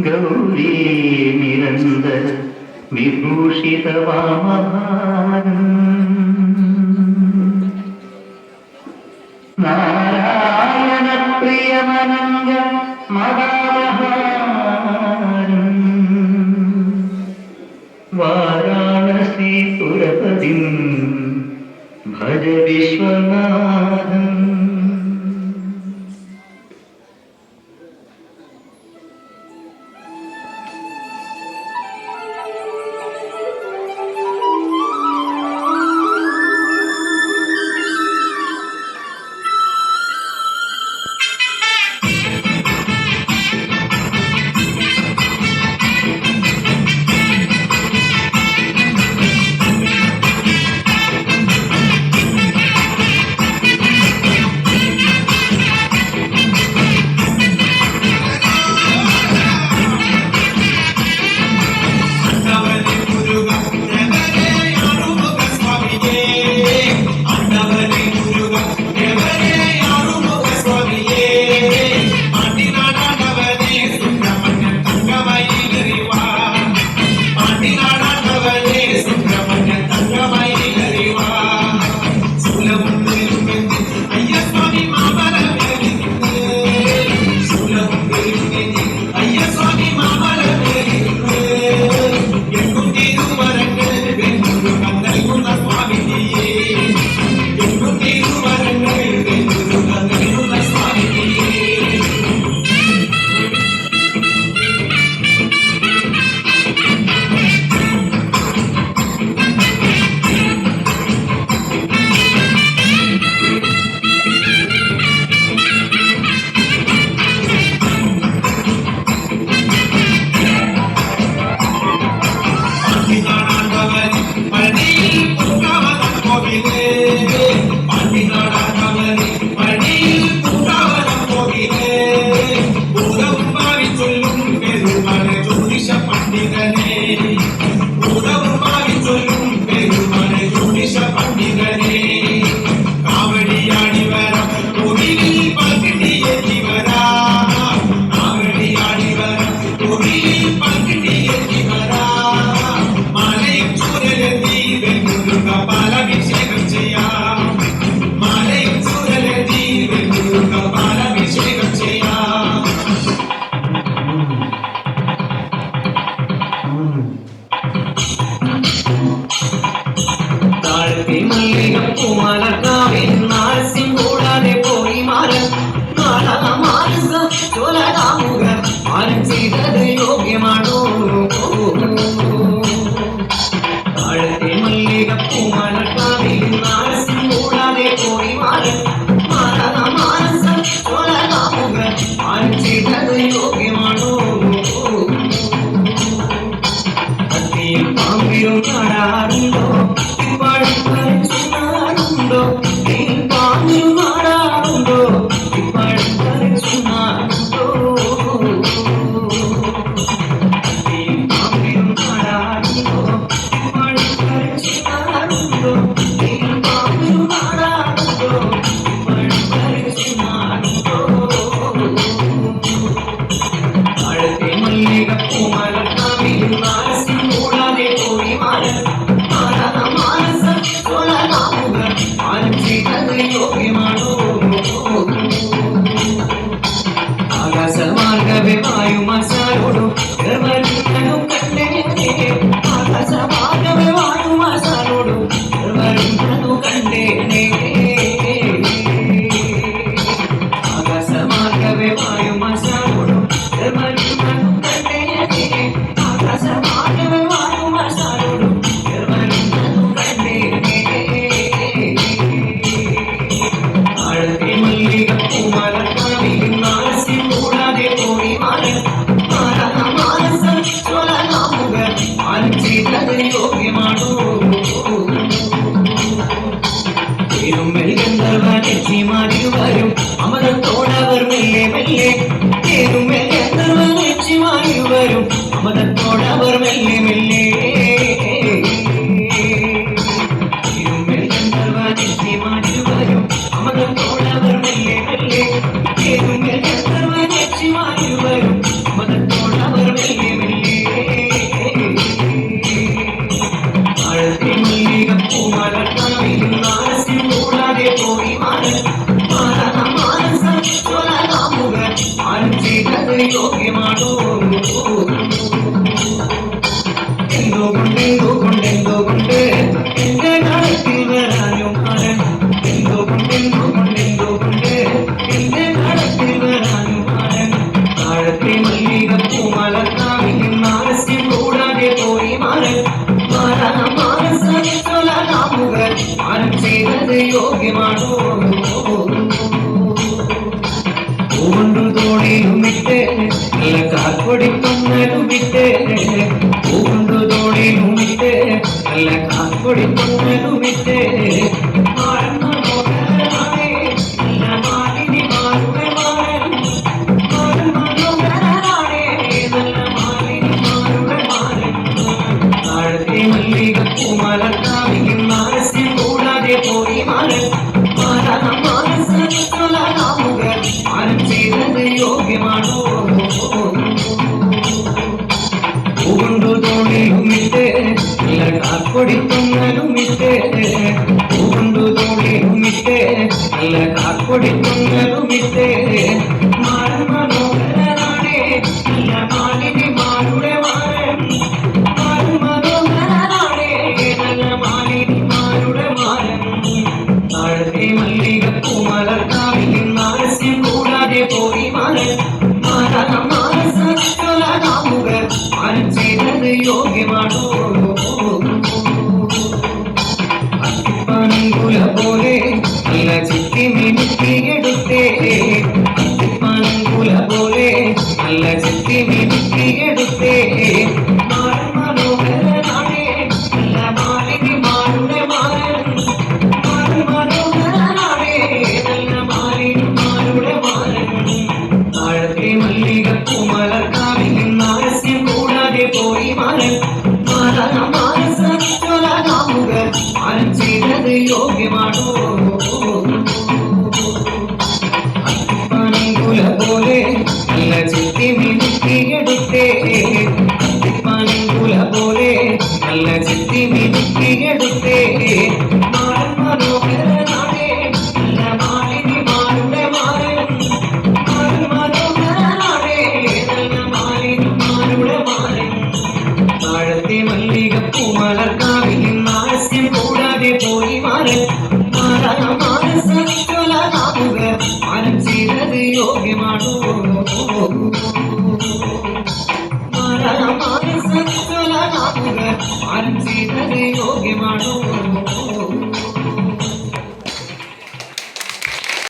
ഗൗരീ നിരന്തര വിഭൂഷിത വാമഭാരം നാരായണ പ്രിയമനംഗ മഹാവഹാരം വാരാണസി പുരപതിം ഭജ വിശ്വനാഥം. Mother, നല്ല കാക്കൊടിക്കുന്നതുമിട്ടേ മാറൻ മനോഹരനാണേ നല്ല മാലിനിമാരുടെ മാരൻ മാറൻ മനോഹരനാണേ നല്ല മാലിനിമാരുടെ മാരൻ താഴത്തെ മല്ലികപ്പൂ മലർക്കാവിൽ നാരസ്യം കൂടാതെ പോയി മാരൻ മാനം ചെയ്തത് യോഗ്യമാണോ അത്തിപ്പാനങ്കുല പോലെ നല്ല ചിത്തി മിനുക്കിയെടുത്തേ അത്തിപ്പാനങ്കുല പോലെ നല്ല ചിത്തി മിനുക്കിയെടുത്തേ മാറൻ മനോഹരനാണേ നല്ല മാലിനിമാരുടെ മാരൻ മാറൻ മനോഹരനാണേ നല്ല മാലിനിമാരുടെ മാരൻ താഴത്തെ മല്ലികപ്പൂ മലർക്കാവിൽ നാരസ്യം കൂടാതെ പോയി മാരൻ മാനം ചെയ്തത് യോഗ്യമാണോ അത്തിപ്പാനങ്കുല പോലെ നല്ല ചിത്തി മിനുക്കിയെടുത്തേ അത്തിപ്പാനങ്കുല പോലെ നല്ല ചിത്തി മിനുക്കിയെടുത്തേ മാറൻ മനോഹരനാണേ നല്ല മാലിനിമാരുടെ മാരൻ മാറൻ മനോഹരനാണേ നല്ല മാലിനിമാരുടെ മാരൻ താഴത്തെ മല്ലികപ്പൂ മലർക്കാവിൽ നാരസ്യം കൂടാതെ പോയി മാരൻ മാനം ചെയ്തത് യോഗ്യമാണോ മാനം ചെയ്തത് യോഗ്യമാണോ